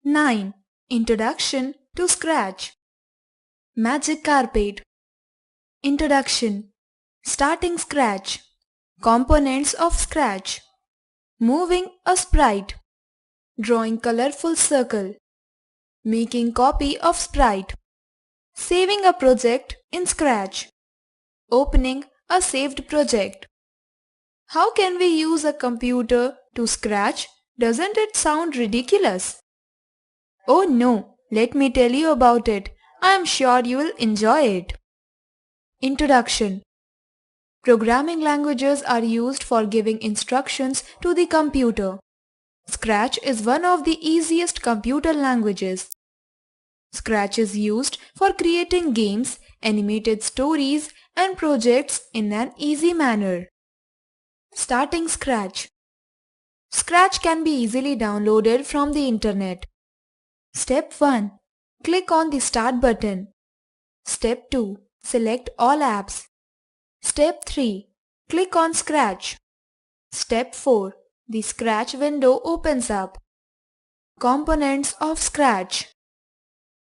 9. Introduction to Scratch. Magic Carpet. Introduction. Starting Scratch. Components of Scratch. Moving a sprite. Drawing colorful circle. Making copy of sprite. Saving a project in Scratch. Opening a saved project. How can we use a computer to Scratch? Doesn't it sound ridiculous? Oh no, let me tell you about it. I am sure you will enjoy it. Introduction. Programming languages are used for giving instructions to the computer. Scratch is one of the easiest computer languages. Scratch is used for creating games, animated stories, and projects in an easy manner. Starting Scratch. Scratch can be easily downloaded from the internet. Step 1. Click on the Start button. Step 2. Select all apps. Step 3. Click on Scratch. Step 4. The Scratch window opens up. Components of Scratch.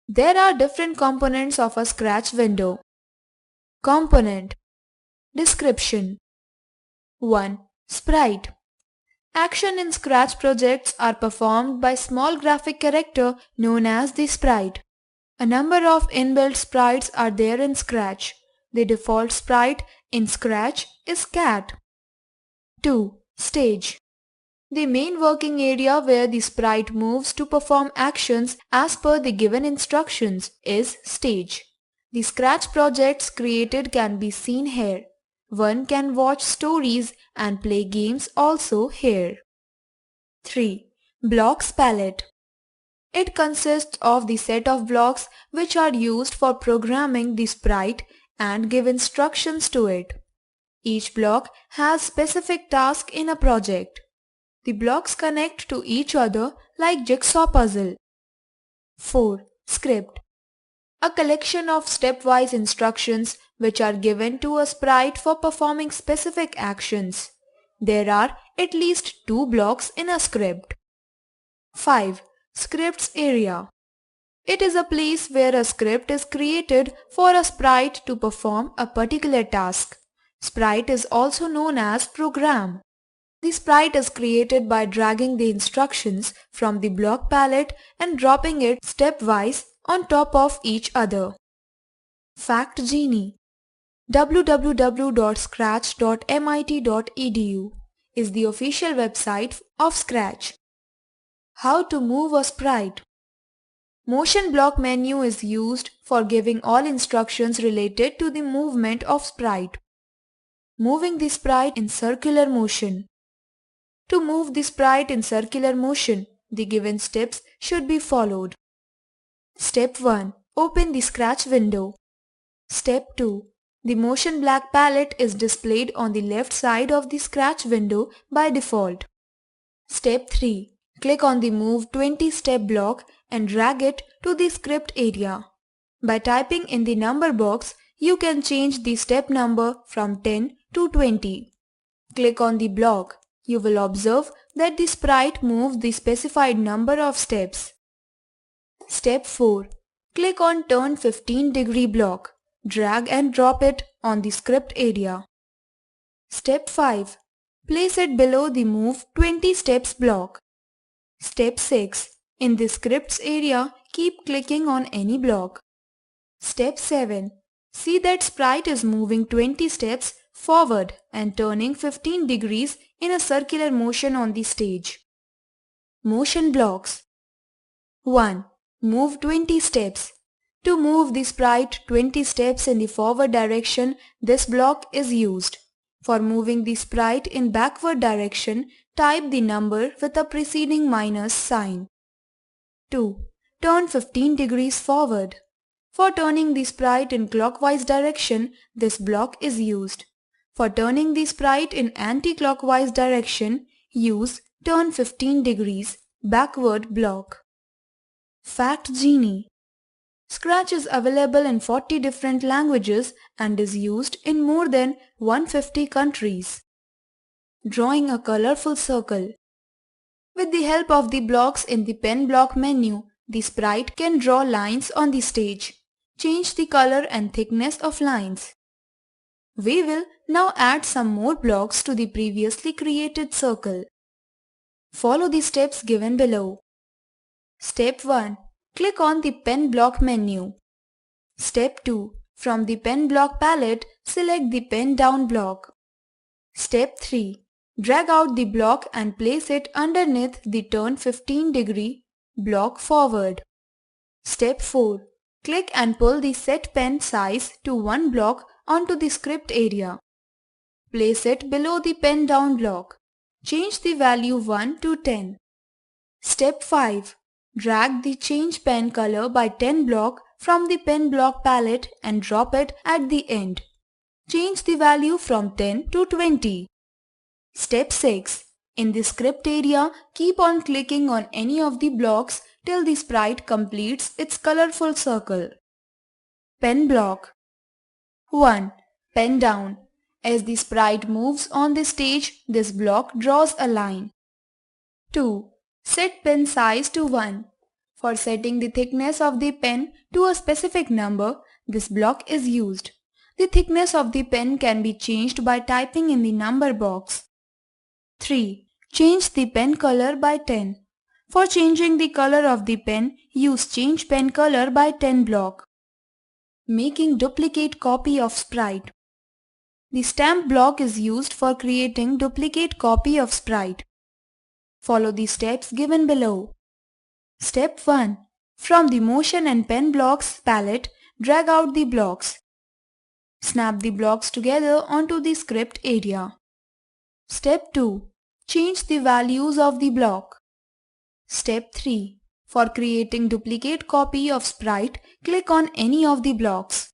There are different components of a Scratch window. Component. Description. 1. Sprite. Action in Scratch projects are performed by small graphic character known as the sprite. A number of inbuilt sprites are there in Scratch. The default sprite in Scratch is cat. 2. Stage. The main working area where the sprite moves to perform actions as per the given instructions is stage. The Scratch projects created can be seen here. One can watch stories and play games also here. 3. Blocks palette. It consists of the set of blocks which are used for programming the sprite and give instructions to it. Each block has specific task in a project. The blocks connect to each other like jigsaw puzzle. 4. Script. A collection of stepwise instructions which are given to a sprite for performing specific actions. There are at least 2 blocks in a script. 5. Scripts area. It is a place where a script is created for a sprite to perform a particular task. Sprite is also known as program. The sprite is created by dragging the instructions from the block palette and dropping it stepwise on top of each other. Fact Genie. www.scratch.mit.edu is the official website of Scratch. How to move a sprite. Motion block menu is used for giving all instructions related to the movement of sprite. Moving the sprite in circular motion. To move the sprite in circular motion, the given steps should be followed. Step 1. Open the Scratch window. Step 2. The motion black palette is displayed on the left side of the Scratch window by default. Step 3. Click on the Move 20 step block and drag it to the script area. By typing in the number box, you can change the step number from 10 to 20. Click on the block. You will observe that the sprite moves the specified number of steps. Step 4. Click on Turn 15-degree block. Drag and drop it on the script area. Step 5. Place it below the Move 20 steps block. Step 6. In the scripts area, keep clicking on any block. Step 7. See that sprite is moving 20 steps forward and turning 15 degrees in a circular motion on the stage. Motion blocks. 1. Move 20 steps. To move the sprite 20 steps in the forward direction, this block is used. For moving the sprite in backward direction, type the number with a preceding minus sign. 2. Turn 15 degrees forward. For turning the sprite in clockwise direction, this block is used. For turning the sprite in anti-clockwise direction, use Turn 15 degrees backward block. Fact Genie. Scratch is available in 40 different languages and is used in more than 150 countries. Drawing a colorful circle. With the help of the blocks in the pen block menu, The sprite can draw lines on the stage. Change the color and thickness of lines. We will now add some more blocks to the previously created circle. Follow the steps given below. Step 1. Click on the pen block menu. Step 2. From the pen block palette, select the pen down block. Step 3. Drag out the block and place it underneath the turn 15-degree block forward. Step 4. Click and pull the set pen size to 1 block onto the script area. Place it below the pen down block. Change the value 1 to 10. Step 5. Drag the change pen color by 10 block from the pen block palette and drop it at the end. Change the value from 10 to 20. Step 6. In the script area, keep on clicking on any of the blocks till the sprite completes its colorful circle. Pen block. 1. Pen down. As the sprite moves on the stage, this block draws a line. 2. Set pen size to 1. For setting the thickness of the pen to a specific number, this block is used. The thickness of the pen can be changed by typing in the number box. 3. Change the pen color by 10. For changing the color of the pen, use change pen color by 10 block. Making duplicate copy of sprite. The stamp block is used for creating duplicate copy of sprite. Follow the steps given below. Step 1. From the motion and pen blocks palette, drag out the blocks. Snap the blocks together onto the script area. Step 2. Change the values of the block. Step 3. For creating duplicate copy of sprite, click on any of the blocks.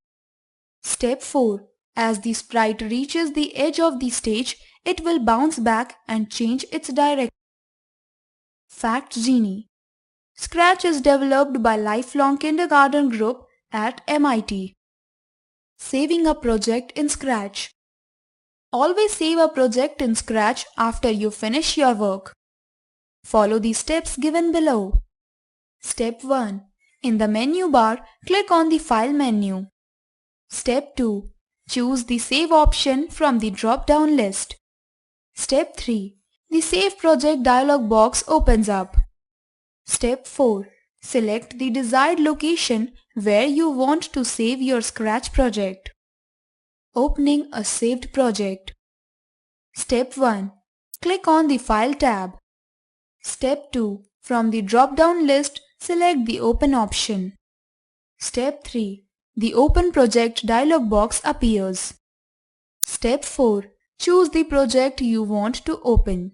Step 4. As the sprite reaches the edge of the stage, it will bounce back and change its direction. Fact Genie. Scratch is developed by Lifelong Kindergarten Group at MIT. Saving a project in Scratch. Always save a project in Scratch after you finish your work. Follow the steps given below. Step 1. In the menu bar, click on the File menu. Step 2. Choose the Save option from the drop-down list. Step 3. The Save Project dialog box opens up. Step 4. Select the desired location where you want to save your Scratch project. Opening a saved project. Step 1. Click on the File tab. Step 2. From the drop-down list, select the Open option. Step 3. The Open Project dialog box appears. Step 4. Choose the project you want to open.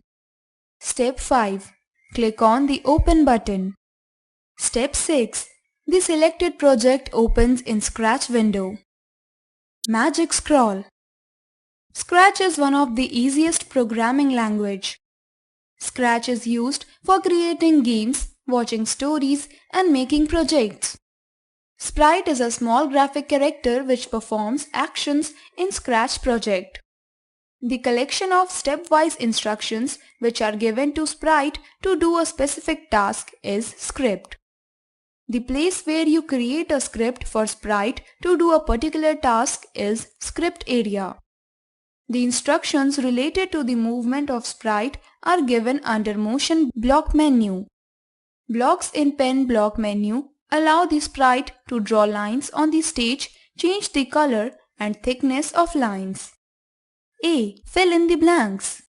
Step 5. Click on the Open button. Step 6. The selected project opens in Scratch window. Magic Scroll. Scratch is one of the easiest programming language. Scratch is used for creating games, watching stories, and making projects. Sprite is a small graphic character which performs actions in Scratch project. The collection of stepwise instructions which are given to Sprite to do a specific task is script. The place where you create a script for Sprite to do a particular task is script area. The instructions related to the movement of Sprite are given under Motion block menu. Blocks in Pen block menu allow the sprite to draw lines on the stage, change the color and thickness of lines. A. Fill in the blanks.